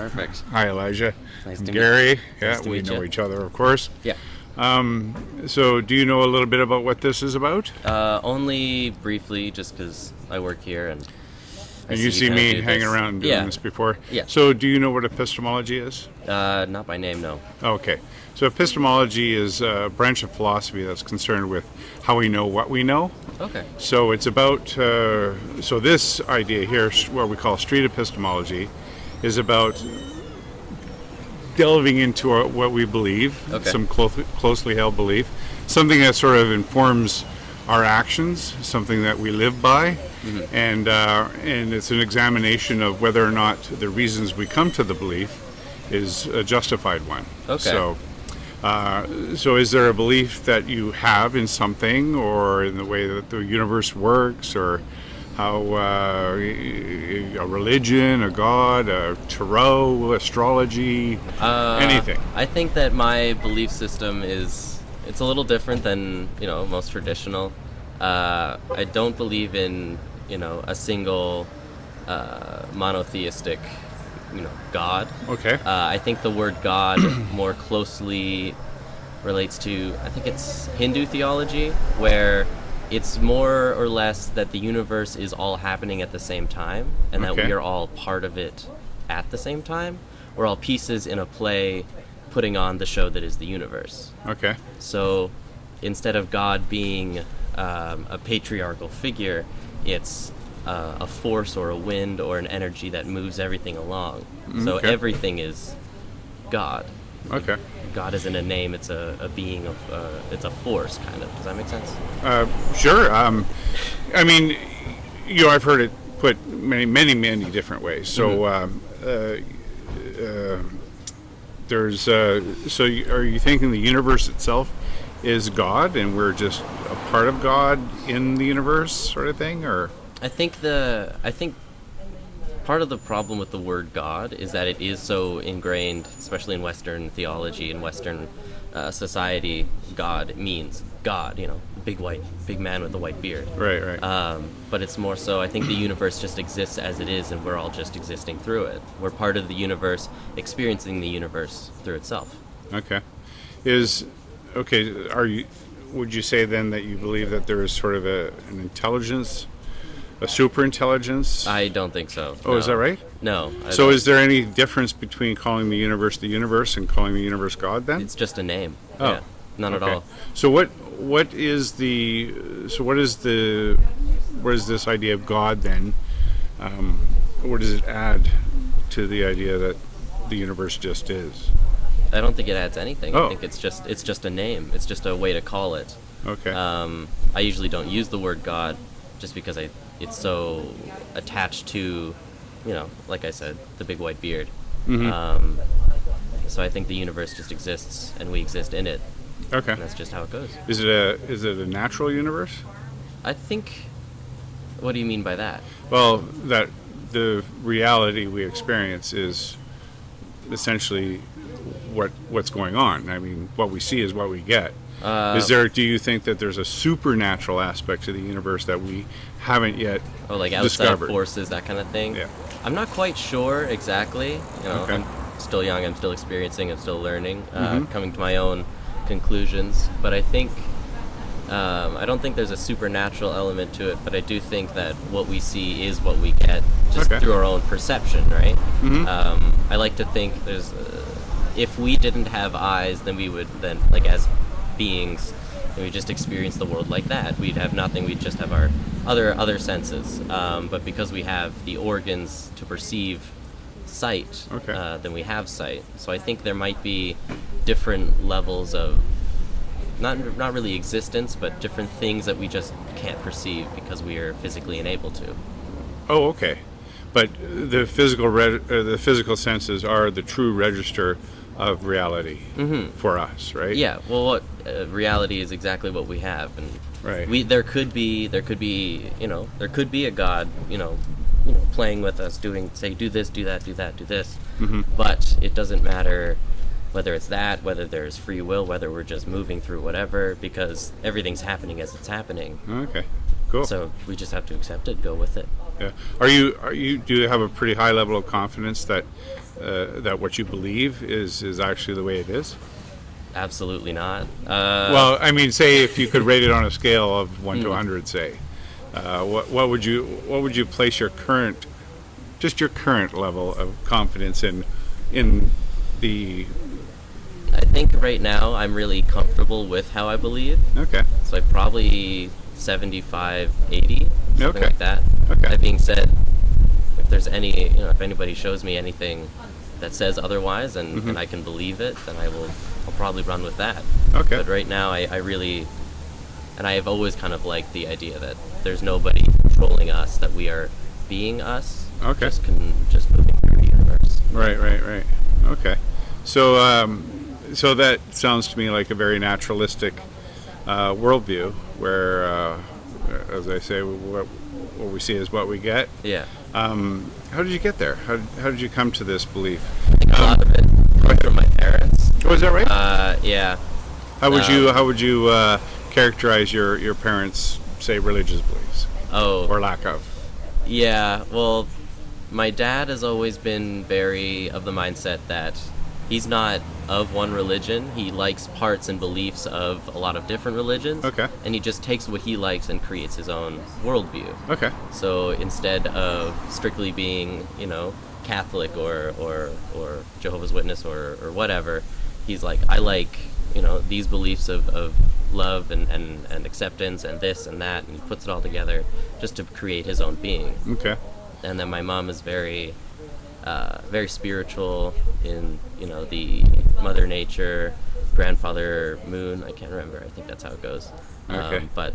Perfect. Hi, Elijah. Nice I'm to Gary. Nice to we meet know you. each other, of course. Yeah. So, do you know a little bit about what this is about? Only briefly, just because I work here and You see kinda me do hanging this. around doing this before. Yeah. So, do you know what epistemology is? Not by name, no. Okay. So, epistemology is a branch of philosophy that's concerned with how we know what we know. Okay. So, it's about, so this idea here, what we call street epistemology, is about delving into what we believe, some closely held belief, something that sort of informs our actions, something that we live by, and it's an examination of whether or not the reasons we come to the belief is a justified one. Okay. So is there a belief that you have in something, or in the way that the universe works, or how a religion, a god, a tarot, astrology, anything? I think that my belief system it's a little different than, most traditional. I don't believe in, a single monotheistic, God. Okay. I think the word God more closely relates to, I think it's Hindu theology, where it's more or less that the universe is all happening at the same time, and that we are all part of it at the same time. We're all pieces in a play putting on the show that is the universe. Okay. So instead of God being a patriarchal figure, it's a force or a wind or an energy that moves everything along. So everything is God. Okay. God isn't a name, it's a being of, it's a force, kind of. Does that make sense? Sure. I mean, I've heard it put many different ways. So, are you thinking the universe itself is God, and we're just a part of God in the universe, sort of thing, or? I think part of the problem with the word God is that it is so ingrained, especially in Western theology and Western society. God means God, big man with a white beard. Right. But it's more so, I think the universe just exists as it is, and we're all just existing through it. We're part of the universe, experiencing the universe through itself. Okay. Would you say then that you believe that there is sort of an intelligence, a super intelligence? I don't think so. Oh, no. Is that right? No. So is there any difference between calling the universe and calling the universe God then? It's just a name. Oh. Yeah, none at all. So what is this idea of God then? What does it add to the idea that the universe just is? I don't think it adds anything. Oh. I think it's just a name. It's just a way to call it. Okay. I usually don't use the word God just because it's so attached to, like I said, the big white beard. So I think the universe just exists and we exist in it. Okay. And that's just how it goes. Is it a natural universe? I think. What do you mean by that? Well, that the reality we experience is essentially what's going on. I mean, what we see is what we get. Do you think that there's a supernatural aspect to the universe that we haven't yet like outside discovered? Forces, that kind of thing? Yeah. I'm not quite sure exactly. Okay. I'm still young, I'm still experiencing, I'm still learning, coming to my own conclusions. But I think, I don't think there's a supernatural element to it, but I do think that what we see is what we get just through our own perception, right? I like to think if we didn't have eyes, then we would as beings, and we just experience the world like that. We'd have nothing. We'd just have our other senses. But because we have the organs to perceive sight, then we have sight. So I think there might be different levels of not really existence, but different things that we just can't perceive because we are physically unable to. Oh, okay. But the physical senses are the true register of reality for us, right? Yeah. Well, reality is exactly what we have, and right. There could be a God, playing with us, say do this, do that, do that, do this. But it doesn't matter whether it's that, whether there's free will, whether we're just moving through whatever, because everything's happening as it's happening. Okay. Cool. So we just have to accept it, go with it. Yeah. Do you have a pretty high level of confidence that that what you believe is actually the way it is? Absolutely not. Well, I mean, say if you could rate it on a scale of 1 to 100, say, what would you place your current level of confidence in the? I think right now I'm really comfortable with how I believe. Okay. So like probably 75, 80, something Okay. like that. Okay. That being said, if there's if anybody shows me anything that says otherwise and I can believe it, then I'll probably run with that. Okay. But right now I really, and I have always kind of liked the idea that there's nobody controlling us, that we are being us. Okay. Just moving through the universe. Right. Okay. So, so that sounds to me like a very naturalistic worldview, where, as I say, what we see is what we get. Yeah. How did you get there? How did you come to this belief? I think a lot of it comes from my parents. Oh, is that right? Yeah. How would you characterize your parents' say religious beliefs? Oh. Or lack of? Yeah. Well, my dad has always been very of the mindset that he's not of one religion. He likes parts and beliefs of a lot of different religions. Okay. And he just takes what he likes and creates his own worldview. Okay. So instead of strictly being, Catholic or Jehovah's Witness or whatever, he's like, I like, these beliefs of love and acceptance and this and that, and he puts it all together just to create his own being. Okay. And then my mom is very spiritual in, the Mother Nature, Grandfather Moon. I can't remember. I think that's how it goes. Okay. But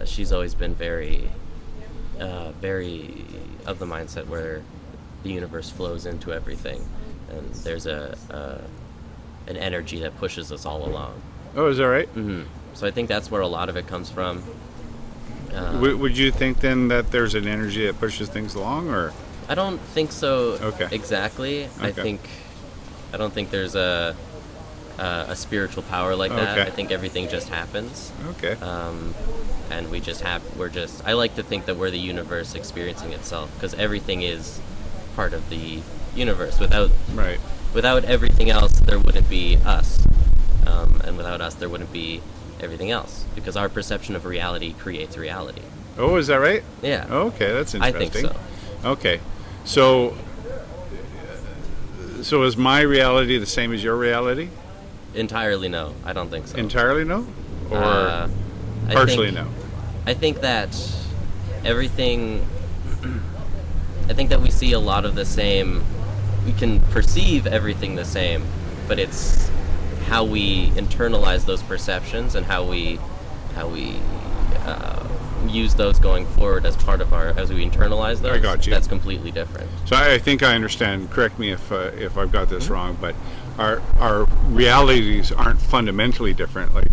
she's always been very of the mindset where the universe flows into everything, and there's an energy that pushes us all along. Oh, is that right? Mm-hmm. So I think that's where a lot of it comes from. Would you think then that there's an energy that pushes things along, or? I don't think so. Okay. Exactly. Okay. I don't think there's a spiritual power like that. Okay. I think everything just happens. Okay. And I like to think that we're the universe experiencing itself, because everything is part of the universe. Without everything else, there wouldn't be us. And without us, there wouldn't be everything else, because our perception of reality creates reality. Oh, is that right? Yeah. Okay, that's interesting. I think so. Okay. So is my reality the same as your reality? Entirely no. I don't think so. Entirely no? Or partially no? I think that everything... I think that we see a lot of the same... We can perceive everything the same, but it's how we internalize those perceptions and how we use those going forward as part of as we internalize those. I got you. That's completely different. So I think I understand. Correct me if I've got this wrong, but our realities aren't fundamentally different. Like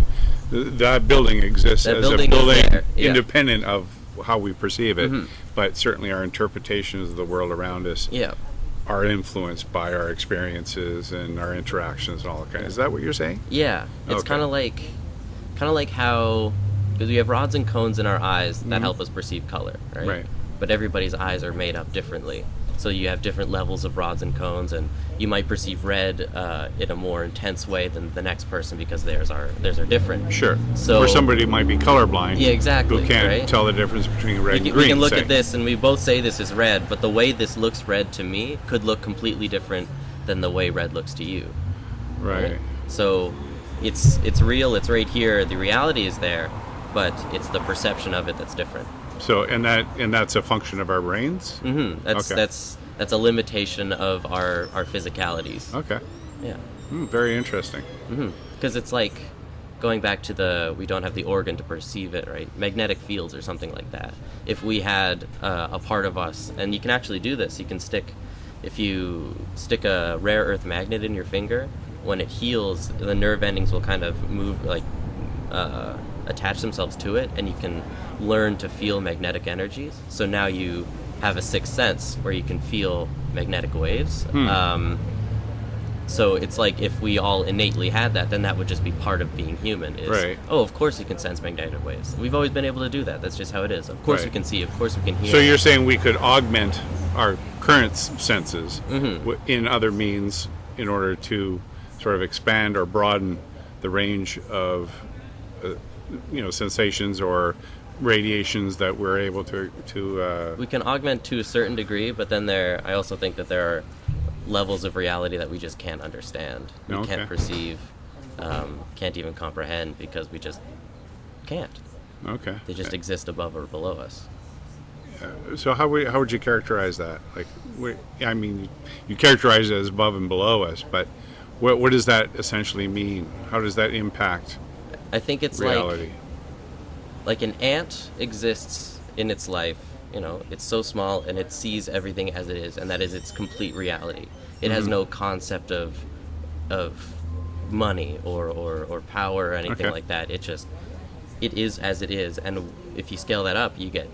that building exists as a building independent of how we perceive it, but certainly our interpretations of the world around us are influenced by our experiences and our interactions and all that kind. Is that what you're saying? Yeah, it's kind of like how, because we have rods and cones in our eyes that help us perceive color, right? Right. But everybody's eyes are made up differently. So you have different levels of rods and cones, and you might perceive red in a more intense way than the next person because theirs are different. Sure. So, or somebody might be colorblind. Yeah, exactly. Who can't tell the difference between red and green. We can look at this and we both say this is red, but the way this looks red to me could look completely different than the way red looks to you. Right. So it's real. It's right here. The reality is there, but it's the perception of it that's different. So and that's a function of our brains? Mm-hmm. That's a limitation of our physicalities. Okay. Yeah. Very interesting. Because it's like going back to we don't have the organ to perceive it, right? Magnetic fields or something like that. If we had a part of us, and you can actually do this, if you stick a rare earth magnet in your finger, when it heals, the nerve endings will kind of move, attach themselves to it, and you can learn to feel magnetic energies. So now you have a sixth sense where you can feel magnetic waves. So it's like if we all innately had that, then that would just be part of being human. Is, Right. oh, of course you can sense magnetic waves. We've always been able to do that. That's just how it is. Of course Right. we can see. Of course we can hear. So you're saying we could augment our current senses Mm-hmm. in other means in order to sort of expand or broaden the range of sensations or radiations that we're able to We can augment to a certain degree, but then I also think that there are levels of reality that we just can't understand. We Okay. can't perceive, can't even comprehend because we just can't. Okay. They just exist above or below us. So how would you characterize that? Like, I mean, you characterize it as above and below us, but what does that essentially mean? How does that impact I think it's reality? like an ant exists in its life. It's so small and it sees everything as it is, and that is its complete reality. It has no concept of money or power or anything Okay. like that. It is as it is, and if you scale that up, you get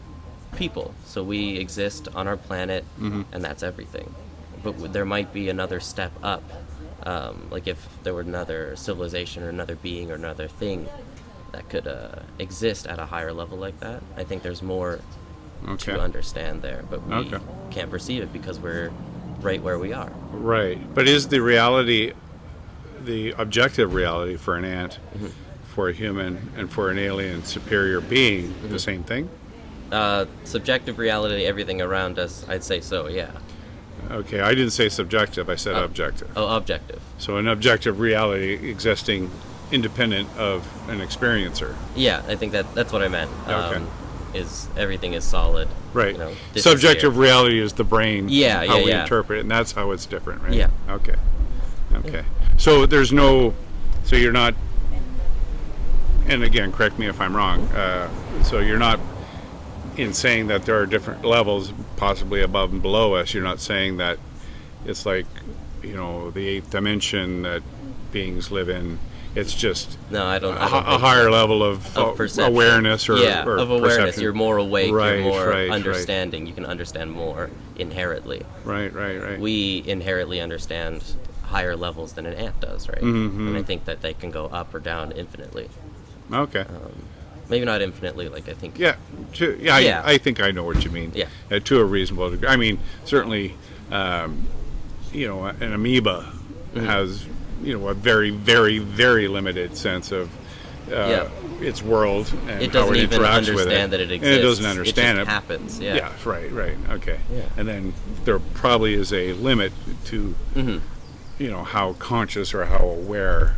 people. So we exist on our planet, and that's everything. But there might be another step up, like if there were another civilization or another being or another thing that could exist at a higher level like that. I think there's more to understand there, but we can't perceive it because we're right where we are. Right. But is the reality, the objective reality for an ant, for a human, and for an alien superior being the same thing? Subjective reality, everything around us, I'd say so, yeah. Okay, I didn't say subjective, I said objective. Oh, objective. So an objective reality existing independent of an experiencer. Yeah, I think that's what I meant. Okay. Is everything is solid. Right. This Subjective is here. reality is the brain, how we yeah. interpret it, and that's how it's different, right? Yeah. Okay. So so you're not, and again, correct me if I'm wrong, so you're not, in saying that there are different levels, possibly above and below us, you're not saying that it's like, the eighth dimension that beings live in. It's just I don't a think higher level of perception. awareness or of awareness. perception. You're more awake, Right, you're more right, understanding. right. You can understand more inherently. Right. We inherently understand higher levels than an ant does, right? Mm-hmm. And I think that they can go up or down infinitely. Okay. Maybe not infinitely, like I think. Yeah. I think I know what you mean. Yeah. To a reasonable degree. I mean, certainly, an amoeba has, a very, very, very limited sense of its world and It how doesn't it even interacts with understand it. that it exists. And it doesn't understand it. it. Just happens. Yeah. Yeah. Right. Okay. Yeah. And then there probably is a limit to, how conscious or how aware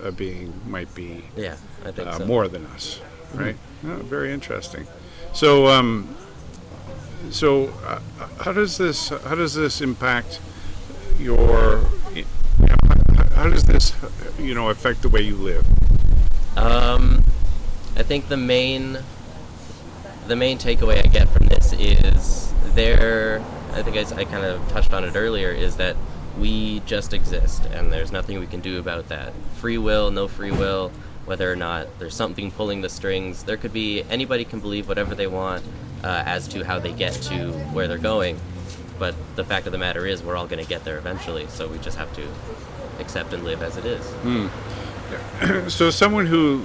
a being might be. Yeah, I think so. More than us, right? Very interesting. So, how does this impact your? How does this, affect the way you live? I think the main takeaway I get from this is I think I kind of touched on it earlier, is that we just exist and there's nothing we can do about that. Free will, no free will, whether or not there's something pulling the strings. There could be, anybody can believe whatever they want as to how they get to where they're going. But the fact of the matter is we're all going to get there eventually, so we just have to accept and live as it is. So someone who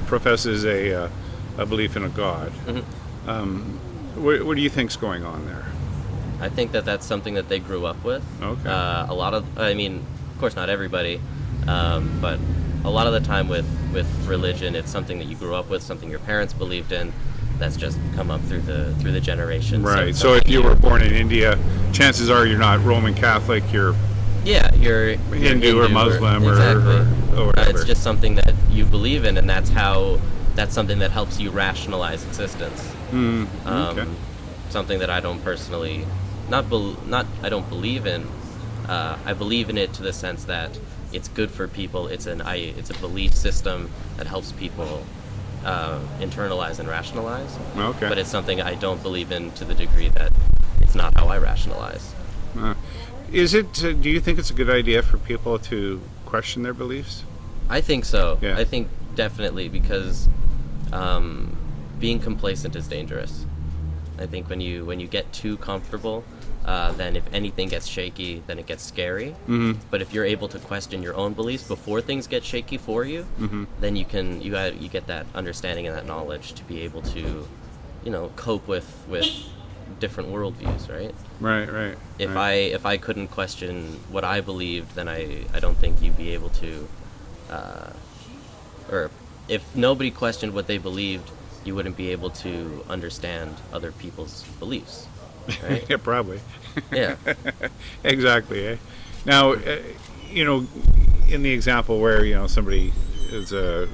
professes a belief in a God, what do you think's going on there? I think that's something that they grew up with. Okay. Of course not everybody, but a lot of the time with religion, it's something that you grew up with, something your parents believed in, that's just come up through the generations. Right. So if you were born in India, chances are you're not Roman Catholic. You're Hindu or Muslim exactly. or whatever. It's just something that you believe in, and that's something that helps you rationalize existence. Okay. Something that I don't personally, I don't believe in. I believe in it to the sense that it's good for people. It's a belief system that helps people internalize and rationalize. Okay. But it's something I don't believe in to the degree that it's not how I rationalize. Is it? Do you think it's a good idea for people to question their beliefs? I think so. Yeah. I think definitely, because being complacent is dangerous. I think when you get too comfortable, then if anything gets shaky, then it gets scary. Mm-hmm. But if you're able to question your own beliefs before things get shaky for you, mm-hmm. then you get that understanding and that knowledge to be able to, cope with different worldviews, right? Right. If I couldn't question what I believed, then I don't think you'd be able to, or if nobody questioned what they believed, you wouldn't be able to understand other people's beliefs, right? Yeah, probably. Yeah. Exactly. Eh? Now, in the example where somebody is a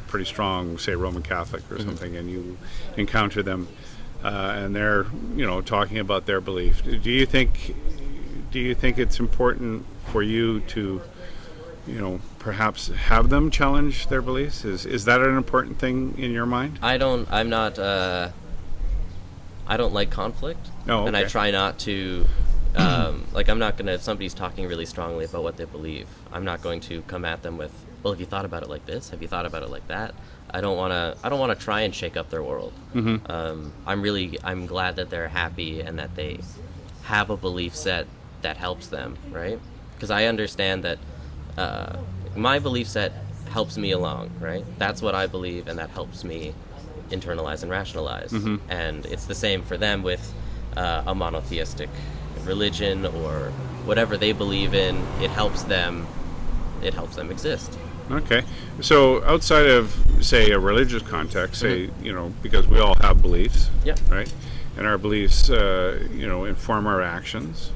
pretty strong, say, Roman Catholic or something, mm-hmm. and you encounter them, and they're talking about their belief. Do you think it's important for you to perhaps have them challenge their beliefs? Is that an important thing in your mind? I don't like conflict. Oh, okay. And I try not to, I'm not going to, if somebody's talking really strongly about what they believe, I'm not going to come at them with, well, have you thought about it like this? Have you thought about it like that? I don't want to try and shake up their world. Mm-hmm. I'm glad that they're happy and that they have a belief set that helps them, right? Because I understand that my belief set helps me along, right? That's what I believe, and that helps me internalize and rationalize. Mm-hmm. And it's the same for them with a monotheistic religion or whatever they believe in. It helps them exist. Okay. So outside of, say, a religious context, say, mm-hmm. Because we all have beliefs, yeah. right? And our beliefs, inform our actions,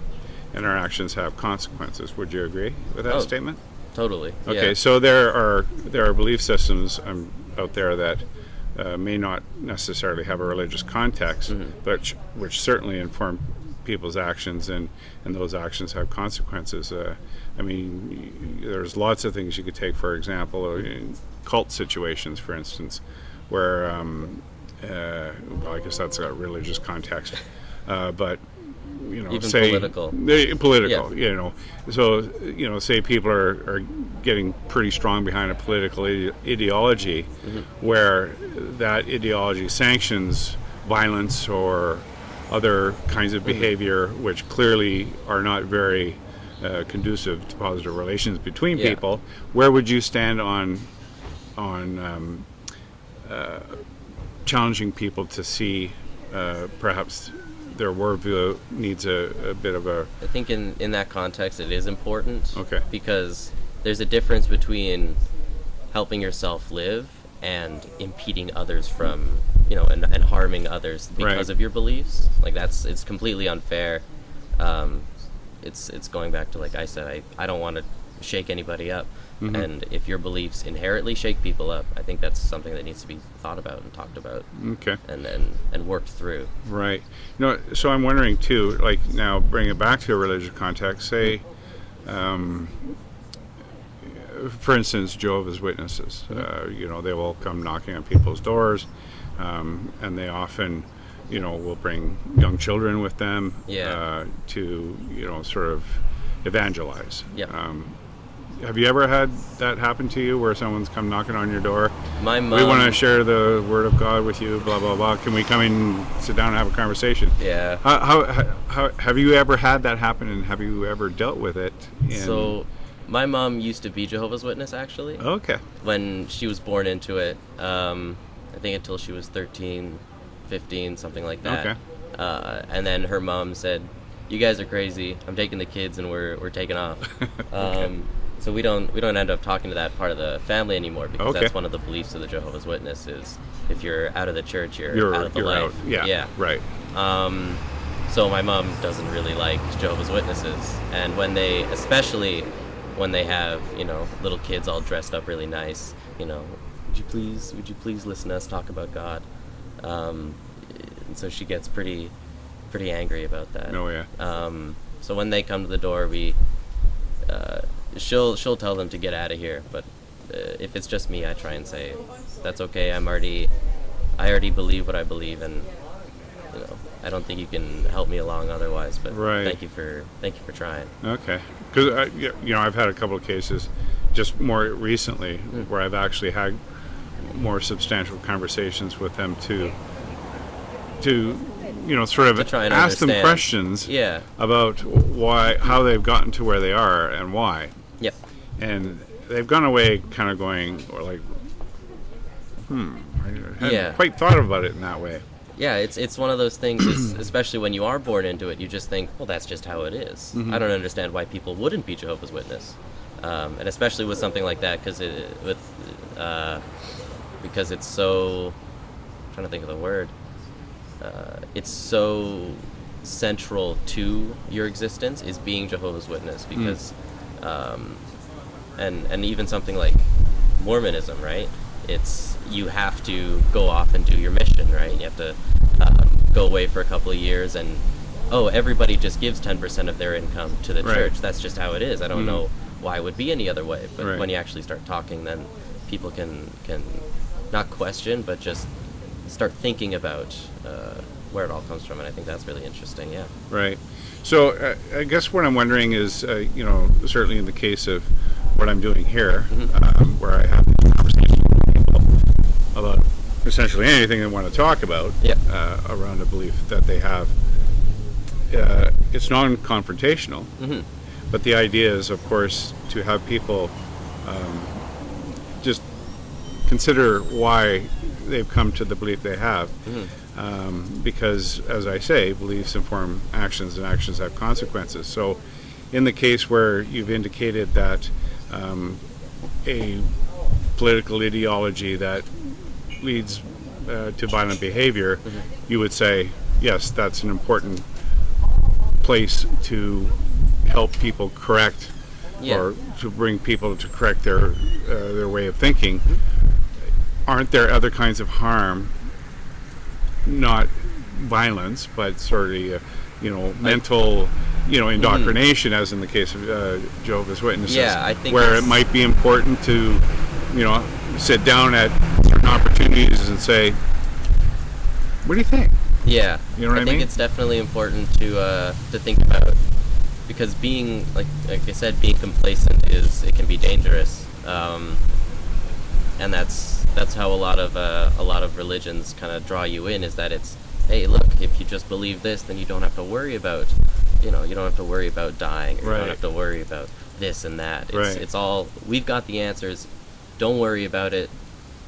and our actions have consequences. Would you agree with that statement? Totally. Okay, yeah. So there are belief systems out there that may not necessarily have a religious context, mm-hmm. but which certainly inform people's actions, and those actions have consequences. There's lots of things you could take, for example, in cult situations, for instance, where, I guess that's a religious context, but even say political, yeah. So say people are getting pretty strong behind a political ideology, mm-hmm. where that ideology sanctions violence or other kinds of behavior, mm-hmm. which clearly are not very conducive to positive relations between people. Where would you stand on challenging people to see perhaps their worldview needs a bit of a... I think in that context it is important. Okay. Because there's a difference between helping yourself live and impeding others from, and harming others because of your beliefs. Like it's completely unfair. It's going back to, like I said, I don't want to shake anybody up. Mm-hmm. And if your beliefs inherently shake people up, I think that's something that needs to be thought about and talked about. Okay. And worked through. Right. So I'm wondering too, like now bring it back to a religious context, say, for instance, Jehovah's Witnesses, mm-hmm. they will come knocking on people's doors, and they often, will bring young children with them, to, sort of evangelize. Yeah. Have you ever had that happen to you, where someone's come knocking on your door? My mom... We want to share the Word of God with you, blah, blah, blah. Can we come and sit down and have a conversation? Yeah. How have you ever had that happen, and have you ever dealt with it? So, my mom used to be Jehovah's Witness, actually. Okay. When she was born into it, I think until she was 13, 15, something like that. Okay. And then her mom said, "You guys are crazy. I'm taking the kids and we're taking off." Okay. So we don't end up talking to that part of the family anymore, because that's one of the beliefs of the Jehovah's Witness is if you're out of the church, you're out of the life. Out. Yeah. Right. So my mom doesn't really like Jehovah's Witnesses, and especially when they have little kids all dressed up really nice, would you please listen to us talk about God? And so she gets pretty angry about that. Oh yeah. So when they come to the door, she'll tell them to get out of here, but if it's just me, I try and say that's okay. I already believe what I believe, and I don't think you can help me along otherwise. But thank you for trying. Okay, because I've had a couple of cases just more recently where I've actually had more substantial conversations with them to to sort of To try and ask them understand. questions Yeah. about how they've gotten to where they are and why. Yep. And they've gone away kind of going, or like, I hadn't quite thought about it in that way. Yeah, it's one of those things, especially when you are born into it, you just think, well, that's just how it is. Mm-hmm. I don't understand why people wouldn't be Jehovah's Witness. And especially with something like that, because it's so, I'm trying to think of the word, it's so central to your existence is being Jehovah's Witness, because and even something like Mormonism, right? It's, you have to go off and do your mission, right? You have to go away for a couple of years, and everybody just gives 10% of their income to the church. That's just how it is. I don't know why it would be any other way. But when you actually start talking, then people can not question, but just start thinking about where it all comes from, and I think that's really interesting. Yeah. Right. So I guess what I'm wondering is, certainly in the case of what I'm doing here, where I have these conversations with people about essentially anything they want to talk about around a belief that they have, it's non-confrontational. But the idea is, of course, to have people just consider why they've come to the belief they have. Because, as I say, beliefs inform actions, and actions have consequences. So in the case where you've indicated that a political ideology that leads to violent behavior, you would say, yes, that's an important place to help people correct, or to bring people to correct their way of thinking. Aren't there other kinds of harm, not violence, but sort of mental indoctrination, as in the case of Jehovah's Witnesses, I think where it might be important to sit down at certain opportunities and say, what do you think? Yeah, you know what I mean? think it's definitely important to think about, because being, like I said, being complacent it can be dangerous, and that's how a lot of religions kind of draw you in, is that it's, hey, look, if you just believe this, then you don't have to worry about, you don't have to worry about dying, or you don't have to worry about this and that. It's all, we've got the answers. Don't worry about it.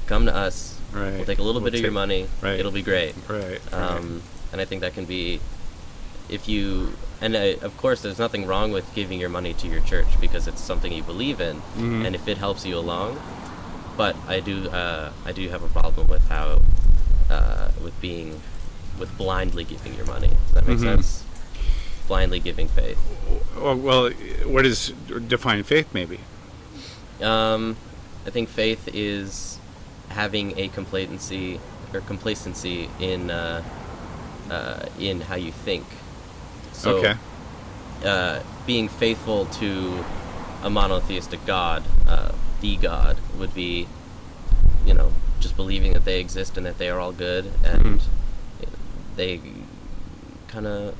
Come to us. We'll take a little bit of your money. It'll be great. And I think that can be, of course, there's nothing wrong with giving your money to your church because it's something you believe in, and if it helps you along. But I do have a problem with how, with blindly giving your money. Does that make sense? Blindly giving faith. Well, what is define faith? Maybe. I think faith is having a complacency in how you think. So, being faithful to a monotheistic God, the God, would be, just believing that they exist and that they are all good, and they kind of.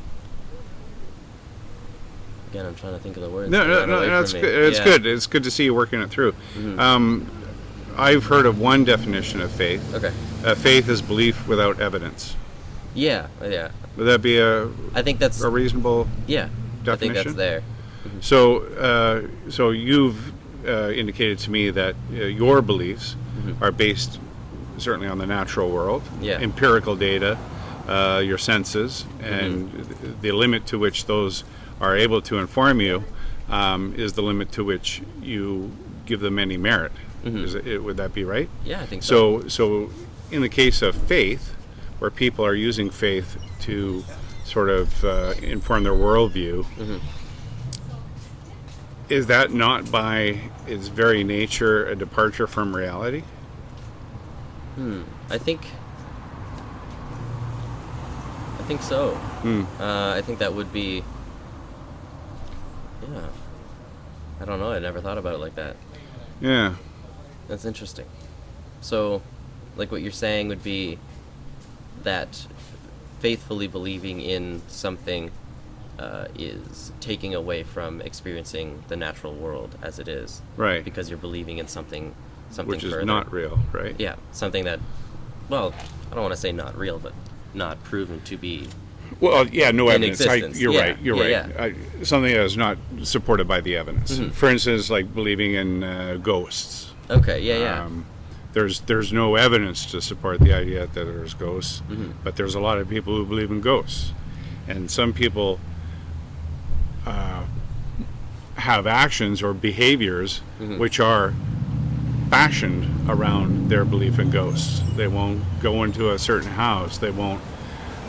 Again, I'm trying to think of the words. No, that's good. It's good. It's good to see you working it through. I've heard of one definition of faith. Okay. Faith is belief without evidence. Yeah. Would that be I think that's a reasonable definition? I think that's there. So you've indicated to me that your beliefs are based certainly on the natural world, empirical data, your senses, and the limit to which those are able to inform you is the limit to which you give them any merit. Would that be right? Yeah, I think so. So in the case of faith, where people are using faith to sort of inform their worldview, is that not by its very nature a departure from reality? I think so. I think that would be. Yeah. I don't know. I never thought about it like that. Yeah. That's interesting. So, like what you're saying would be that faithfully believing in something is taking away from experiencing the natural world as it is. Right. Because you're believing in something which is further. Not real, right? Yeah. Something that, well, I don't want to say not real, but not proven to be. Well, yeah, no in evidence. Existence. You're Yeah, right. You're yeah, right. yeah. Something that is not supported by the evidence. Mm-hmm. For instance, like believing in ghosts. Okay, yeah. There's no evidence to support the idea that there's ghosts, Mm-hmm. but there's a lot of people who believe in ghosts, and some people have actions or behaviors Mm-hmm. which are fashioned around their belief in ghosts. They won't go into a certain house. They won't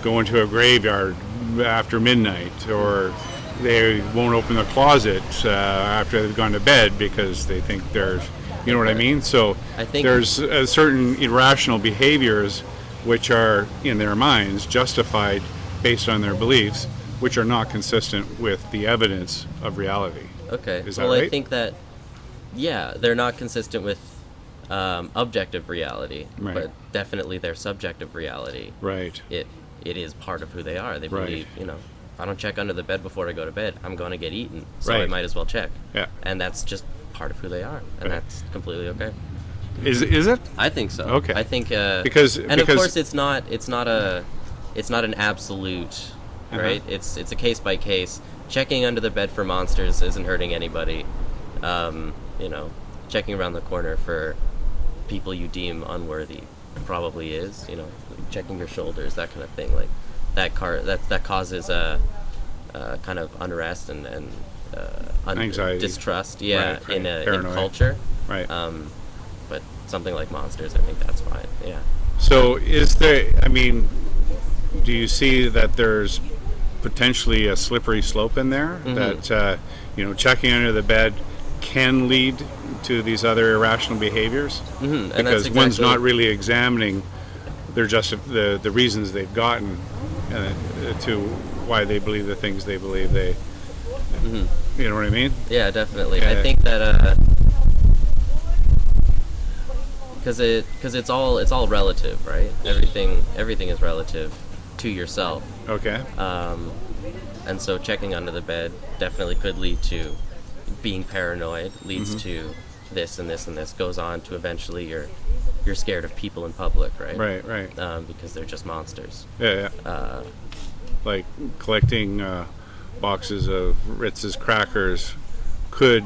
go into a graveyard after midnight, or they won't open the closet after they've gone to bed because they think there's, you know what I mean? So I think there's certain irrational behaviors which are in their minds justified based on their beliefs, which are not consistent with the evidence of reality. Okay. Is that well, right? I think that, yeah, they're not consistent with objective reality, Right. but definitely their subjective reality. Right. It is part of who they are. They Right. believe, if I don't check under the bed before I go to bed, I'm going to get eaten, so I Right. might as well check. Yeah. And that's just part of who they are, and Right. that's completely okay. Is it? I think so. Okay. I think Because of course it's not an absolute, right? It's a case by case. Checking under the bed for monsters isn't hurting anybody. Checking around the corner for people you deem unworthy probably is. Checking your shoulders, that kind of thing. Like that causes a kind of unrest and Anxiety, distrust. Right. In Paranoia. culture. Right. But something like monsters, I think that's fine. Yeah. So do you see that there's potentially a slippery slope in there? Mm-hmm. That, checking under the bed can lead to these other irrational behaviors? Mm-hmm. Because one's not really examining the reasons they've gotten to why they believe the things they believe they... Mm-hmm. You know what I mean? Yeah, definitely. Yeah. I think that because it's all relative, right? Everything is relative to yourself. Okay. And so checking under the bed definitely could lead to being paranoid, leads to this and this and this, goes on to eventually you're scared of people in public, right? Right. Because they're just monsters. Yeah. Like collecting boxes of Ritz's crackers could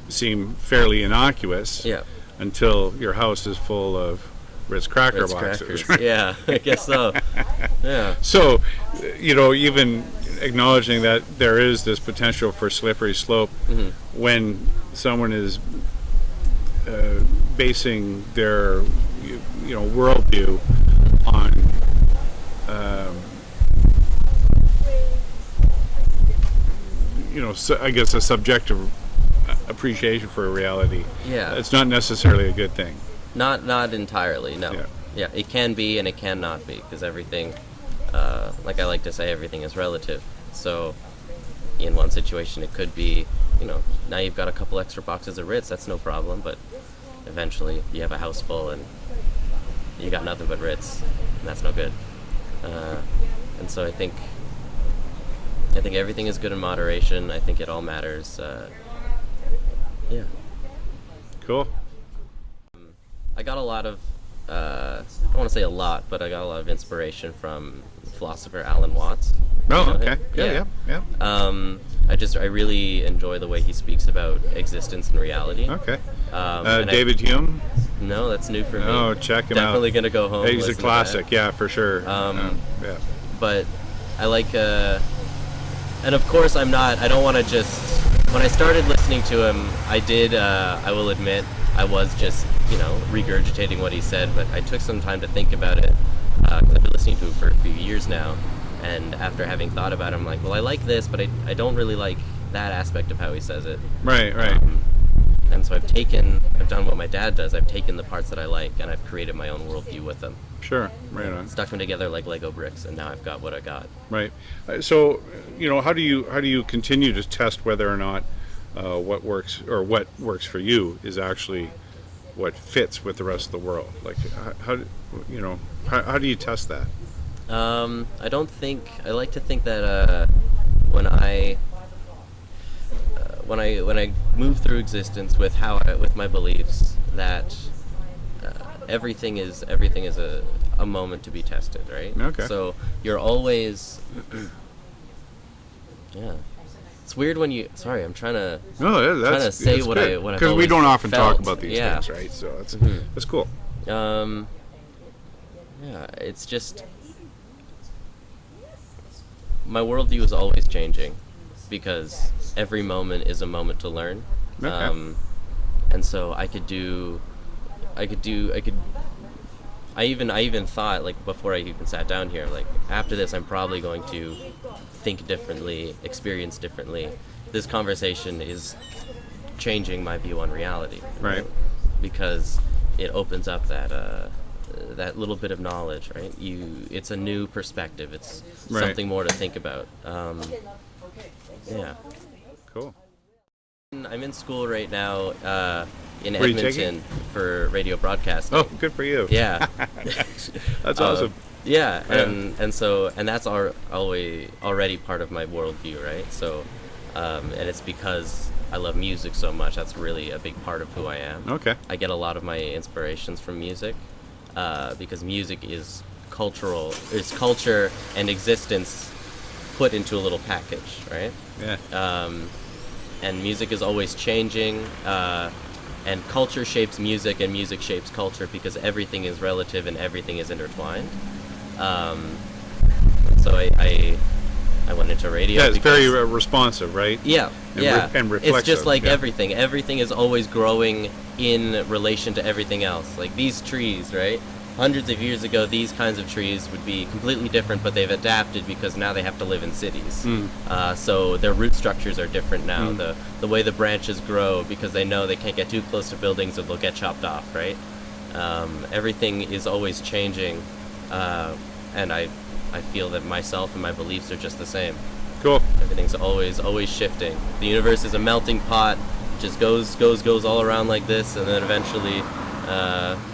seem fairly innocuous. Yeah. Until your house is full of Ritz cracker Ritz boxes. crackers. Yeah, I guess so. Yeah. So, even acknowledging that there is this potential for slippery slope when someone is basing their, worldview on I guess a subjective appreciation for reality. Yeah. It's not necessarily a good thing. Not entirely, no. Yeah. Yeah, it can be and it cannot be, because everything, like I like to say, everything is relative. So, in one situation it could be, now you've got a couple extra boxes of Ritz, that's no problem, but eventually you have a house full and you got nothing but Ritz, and that's no good. And so I think everything is good in moderation. I think it all matters. Yeah. Cool. I got a lot of, I don't want to say a lot, but I got a lot of inspiration from philosopher Alan Watts. Oh, okay. Yeah. Yeah. I really enjoy the way he speaks about existence and reality. Okay. And David Hume? No, that's new for me. Oh, check him out. Definitely gonna go home. He's a listen to classic, that. yeah, for sure. Yeah. But I like, and of course I don't want to just, when I started listening to him, I will admit, I was just, regurgitating what he said, but I took some time to think about it, because I've been listening to him for a few years now, and after having thought about it, I'm like, well, I like this, but I don't really like that aspect of how he says it. Right. And so I've done what my dad does. I've taken the parts that I like, and I've created my own worldview with them. Sure, right on. Stuck them together like Lego bricks, and now I've got what I got. Right. So, how do you continue to test whether or not what works for you is actually what fits with the rest of the world? Like, how do you test that? I like to think that when I move through existence with my beliefs, that everything is a moment to be tested, right? Okay. So you're always yeah. It's weird when you. Sorry, I'm trying to. No, trying to say what good. I've always because we don't often felt. talk about these Yeah. things, right? So that's cool. Yeah, it's just my worldview is always changing because every moment is a moment to learn. Okay. And so I even thought, like, before I even sat down here, like, after this I'm probably going to think differently, experience differently. This conversation is changing my view on reality. Right. Because it opens up that little bit of knowledge, right? It's a new perspective. It's Right. something more to think about. Yeah. Cool. I'm in school right now in What are you Edmonton taking? for radio broadcasting. Oh, good for you. Yeah. That's awesome. Yeah, Yeah. and that's already part of my worldview, right? So, and it's because I love music so much. That's really a big part of who I am. Okay. I get a lot of my inspirations from music, because music is cultural. It's culture and existence put into a little package, right? Yeah. And music is always changing, and culture shapes music, and music shapes culture because everything is relative and everything is intertwined. So I went into radio. Yeah, it's very responsive, right? Yeah, yeah. And reflexive. It's just like yeah. everything. Everything is always growing in relation to everything else. Like these trees, right? Hundreds of years ago, these kinds of trees would be completely different, but they've adapted because now they have to live in cities. So their root structures are different now. The way the branches grow, because they know they can't get too close to buildings or they'll get chopped off, right? Everything is always changing, and I feel that myself and my beliefs are just the same. Cool. Everything's always shifting. The universe is a melting pot, just goes all around like this, and then eventually,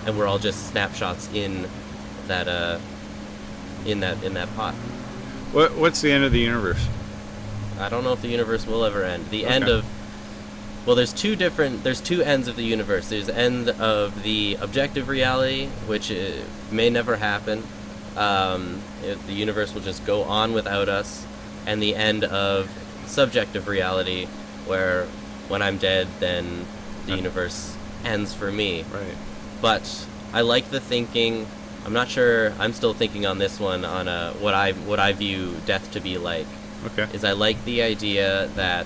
and we're all just snapshots in that pot. What's the end of the universe? I don't know if the universe will ever end. The end of, well, there's two ends of the universe. There's the end of the objective reality, which may never happen. The universe will just go on without us, and the end of subjective reality, where when I'm dead, then the universe ends for me. Right. But I like the thinking. I'm not sure. I'm still thinking on this one on what I view death to be like. Okay. Is I like the idea that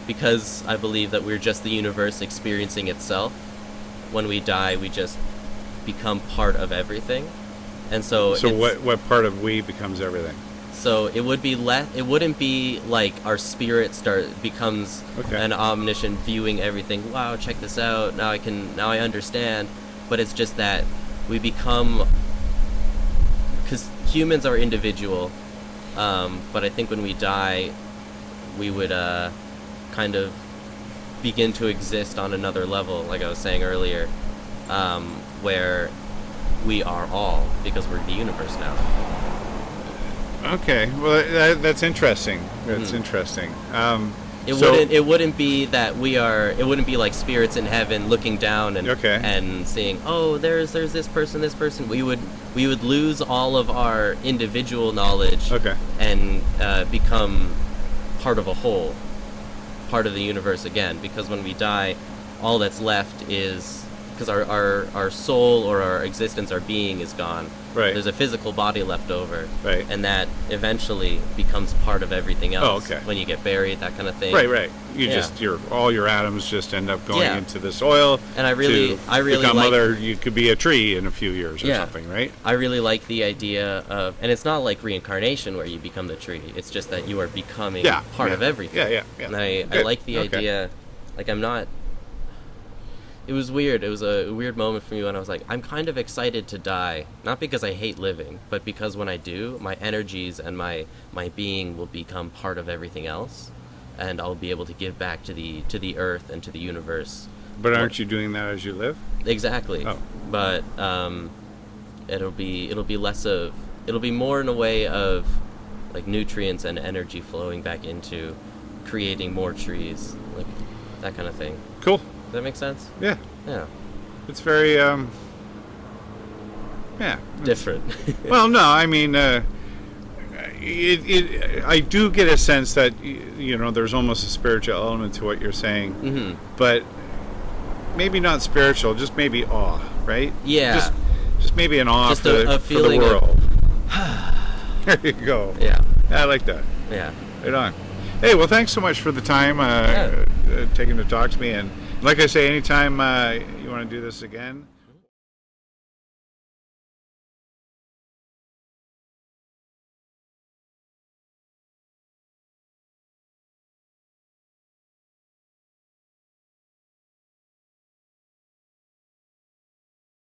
because I believe that we're just the universe experiencing itself. When we die, we just become part of everything. And so what part of we becomes everything? So it would be it wouldn't be like our spirit becomes an omniscient viewing everything. Wow, check this out. Now I understand. But it's just that we become, because humans are individual. But I think when we die, we would kind of begin to exist on another level, like I was saying earlier, where we are all, because we're the universe now. Okay, well that's interesting. That's interesting. It wouldn't be that we are. It wouldn't be like spirits in heaven looking down and seeing, oh, there's this person. We would lose all of our individual knowledge. And become part of a whole, part of the universe again. Because when we die, all that's left is, because our soul or our existence, our being is gone. Right. There's a physical body left over. Right. And that eventually becomes part of everything else. Oh, okay. When you get buried, that kind of thing. Right. All your atoms just end up going into the soil. And I really like, you could be a tree in a few years or something, right? I really like the idea of, and it's not like reincarnation where you become the tree. It's just that you are becoming part of everything. Yeah. And I like the idea, like I'm not. It was weird. It was a weird moment for me when I was like, I'm kind of excited to die. Not because I hate living, but because when I do, my energies and my being will become part of everything else. And I'll be able to give back to the earth and to the universe. But aren't you doing that as you live? Exactly. Oh. But it'll be more in a way of like nutrients and energy flowing back into creating more trees, like that kind of thing. Cool. Does that make sense? Yeah. Yeah. It's very Yeah. different. Well, no, I mean, I do get a sense that, you know, there's almost a spiritual element to what you're saying, but maybe not spiritual, just maybe awe, right? Yeah. Just maybe an awe Just for, a for the feeling world. There you go. Yeah. I like that. Yeah. Right on. Hey, well, thanks so much for the time taking to talk to me. And like I say, anytime you want to do this again,